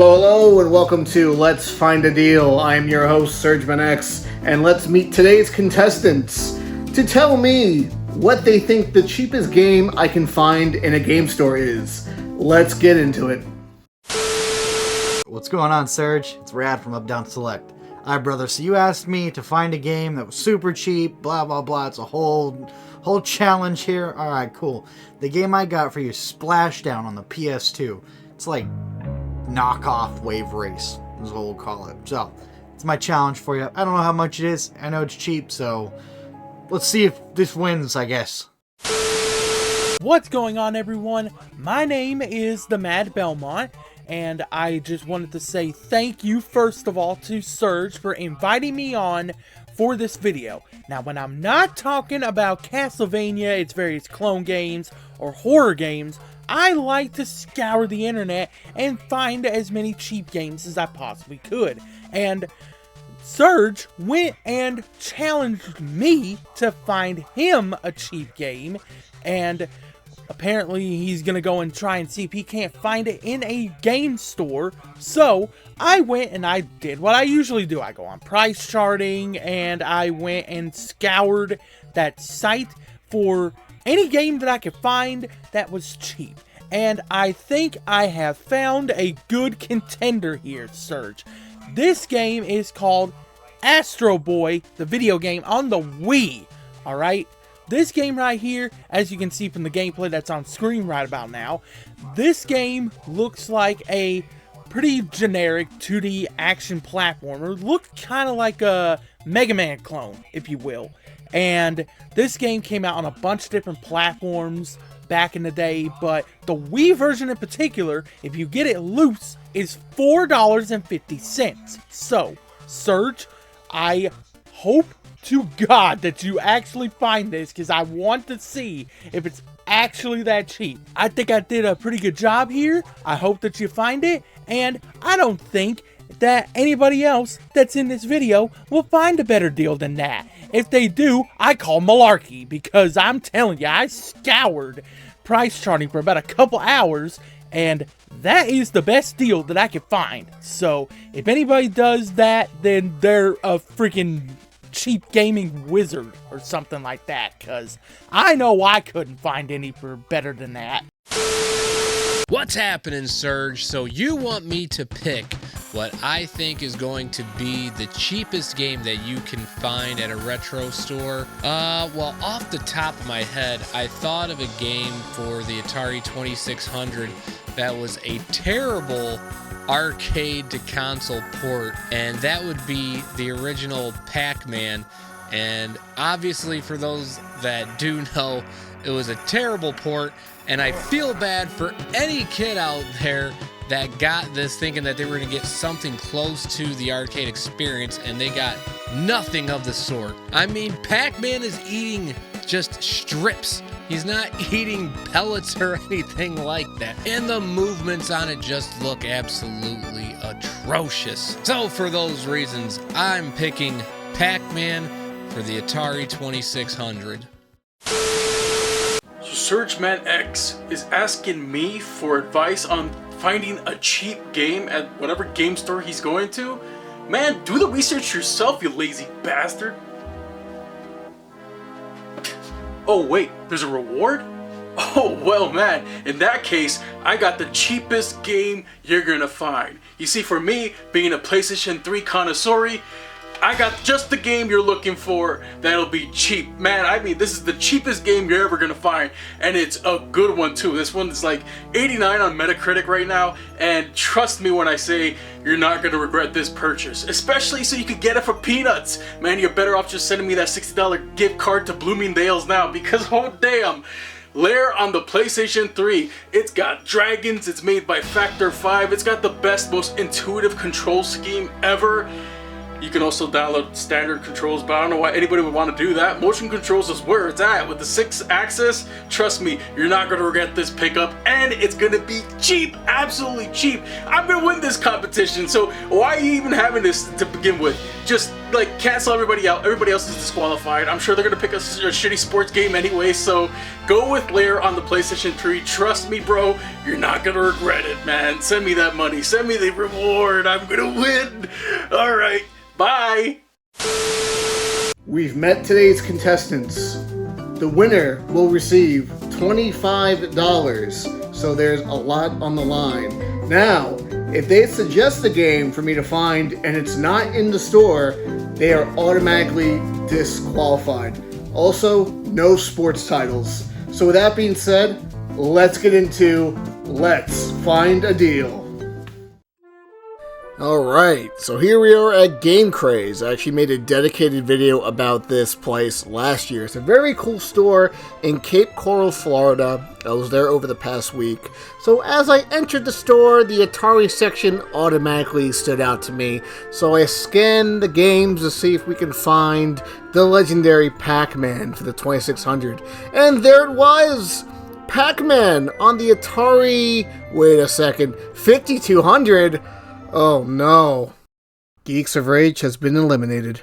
Hello, and welcome to Let's Find a Deal. I'm your host, Sergmanx, and let's meet today's contestants to tell me what they think the cheapest game I can find in a game store is. Let's get into it. What's going on, Serge? It's Rad from UpDownSelect. Alright, brother, so you asked me to find a game that was super cheap, blah, blah, blah. It's a whole challenge here. Alright, cool. The game I got for you is Splashdown on the PS2. It's like knockoff Wave Race, is what we'll call it. So, it's my challenge for you. I don't know how much it is. I know it's cheap, so let's see if this wins, I guess. What's going on, everyone? My name is TheMadBelmont, and I just wanted to say thank you, first of all, to Serge for inviting me on for this video. Now, when I'm not talking about Castlevania, its various clone games, or horror games, I like to scour the internet and find as many cheap games as I possibly could. And Serge went and challenged me to find him a cheap game, and apparently he's gonna go and try and see if he can't find it in a game store. So I went and I did what I usually do. I go on price charting and I went and scoured that site for any game that I could find that was cheap. And I think I have found a good contender here, Serge. This game is called Astro Boy, the video game on the Wii. Alright? This game right here, as you can see from the gameplay that's on screen right about now, this game looks like a pretty generic 2D action platformer. Looks kind of like a Mega Man clone, if you will. And this game came out on a bunch of different platforms back in the day, but the Wii version in particular, if you get it loose, is $4.50. So, Serge, I hope to God that you actually find this, because I want to see if it's actually that cheap. I think I did a pretty good job here. I hope that you find it, and I don't think that anybody else that's in this video will find a better deal than that. If they do, I call malarkey, because I'm telling you, I scoured price charting for about a couple hours, and that is the best deal that I could find. So, if anybody does that, then they're a freaking cheap gaming wizard or something like that, because I know I couldn't find any for better than that. What's happening, Serge? So you want me to pick what I think is going to be the cheapest game that you can find at a retro store? Well, off the top of my head, I thought of a game for the Atari 2600 that was a terrible arcade to console port, and that would be the original Pac-Man. And obviously, for those that do know, it was a terrible port, and I feel bad for any kid out there that got this thinking that they were going to get something close to the arcade experience, and they got nothing of the sort. I mean, Pac-Man is eating just strips. He's not eating pellets or anything like that. And the movements on it just look absolutely atrocious. So for those reasons, I'm picking Pac-Man for the Atari 2600. So Sergmanx is asking me for advice on finding a cheap game at whatever game store he's going to. Man, do the research yourself, you lazy bastard. Oh wait, there's a reward? Oh well, man, in that case, I got the cheapest game you're gonna find. You see, for me, being a PlayStation 3 connoisseur, I got just the game you're looking for that'll be cheap. Man, I mean, this is the cheapest game you're ever gonna find, and it's a good one too. This one is like 89 on Metacritic right now, and trust me when I say you're not gonna regret this purchase, especially so you could get it for peanuts. Man, you're better off just sending me that $60 gift card to Bloomingdale's now, because oh damn. Lair on the PlayStation 3. It's got dragons, it's made by Factor 5, it's got the best, most intuitive control scheme ever. You can also download standard controls, but I don't know why anybody would want to do that. Motion controls is where it's at. With the 6-axis, trust me, you're not going to regret this pickup, and it's going to be cheap, absolutely cheap. I'm going to win this competition, so why are you even having this to begin with? Just like cancel everybody out. Everybody else is disqualified. I'm sure they're gonna pick a shitty sports game anyway, so go with Lair on the PlayStation 3. Trust me, bro, you're not gonna regret it, man. Send me that money. Send me the reward. I'm gonna win. Alright, bye. We've met today's contestants. The winner will receive $25, so there's a lot on the line. Now, if they suggest a game for me to find and it's not in the store, they are automatically disqualified. Also, no sports titles. So with that being said, let's get into Let's Find a Deal. Alright, so here we are at Game Craze. I actually made a dedicated video about this place last year. It's a very cool store in Cape Coral, Florida. I was there over the past week. So as I entered the store, the Atari section automatically stood out to me. So I scanned the games to see if we can find the legendary Pac-Man for the 2600. And there it was! Pac-Man on the Atari, wait a second, 5200? Oh no. Geeks of Rage has been eliminated.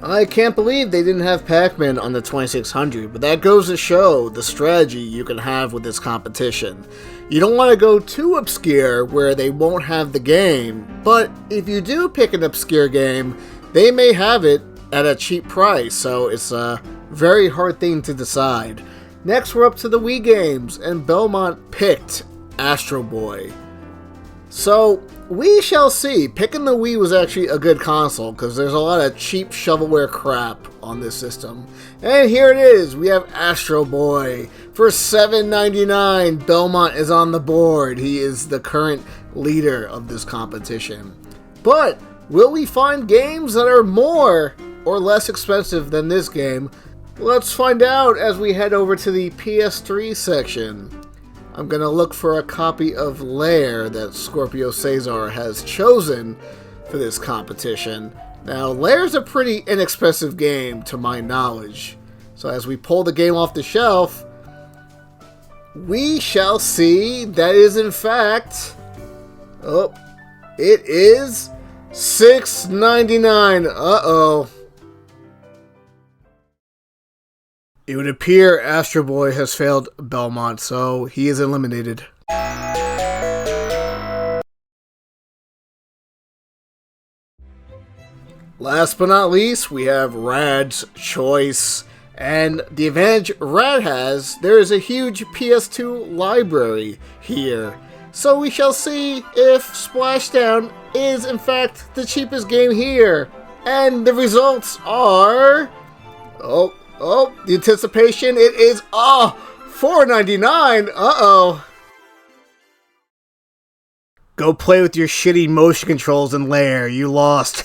I can't believe they didn't have Pac-Man on the 2600, but that goes to show the strategy you can have with this competition. You don't want to go too obscure where they won't have the game, but if you do pick an obscure game, they may have it at a cheap price, so it's a very hard thing to decide. Next, we're up to the Wii games, and Belmont picked Astro Boy. So, we shall see. Picking the Wii was actually a good console, because there's a lot of cheap shovelware crap on this system. And here it is, we have Astro Boy. For $7.99, Belmont is on the board. He is the current leader of this competition. But, will we find games that are more or less expensive than this game? Let's find out as we head over to the PS3 section. I'm going to look for a copy of Lair that Scorpio Cesar has chosen for this competition. Now, Lair's a pretty inexpensive game to my knowledge. So as we pull the game off the shelf, we shall see that is in fact... Oh, it is $6.99. Uh-oh. It would appear Astro Boy has failed Belmont, so he is eliminated. Last but not least, we have Rad's Choice. And the advantage Rad has, there is a huge PS2 library here. So we shall see if Splashdown is in fact the cheapest game here. And the results are... Oh, the anticipation, it is, $4.99, uh-oh. Go play with your shitty motion controls in Lair, you lost.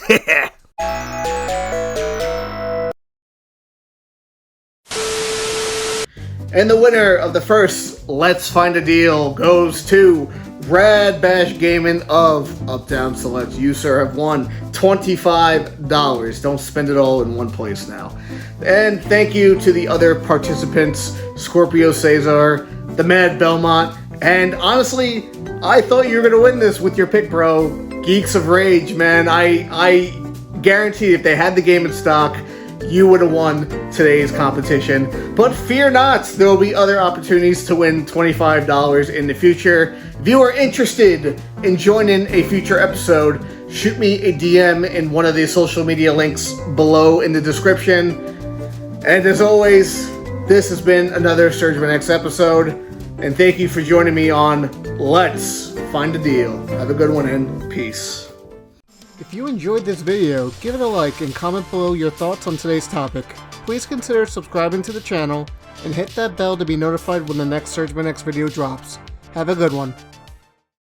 And the winner of the first Let's Find a Deal goes to RadBash Gaming of UpDownSelect. You, sir, have won $25. Don't spend it all in one place now. And thank you to the other participants, Scorpio Cesar, TheMadBelmont, and honestly, I thought you were going to win this with your pick, bro. Geeks of Rage, man. I guarantee if they had the game in stock, you would have won today's competition. But fear not, there will be other opportunities to win $25 in the future. If you are interested in joining a future episode, shoot me a DM in one of the social media links below in the description. And as always, this has been another Sergmanx episode. And thank you for joining me on Let's Find a Deal. Have a good one and peace. If you enjoyed this video, give it a like and comment below your thoughts on today's topic. Please consider subscribing to the channel and hit that bell to be notified when the next Sergmanx video drops. Have a good one.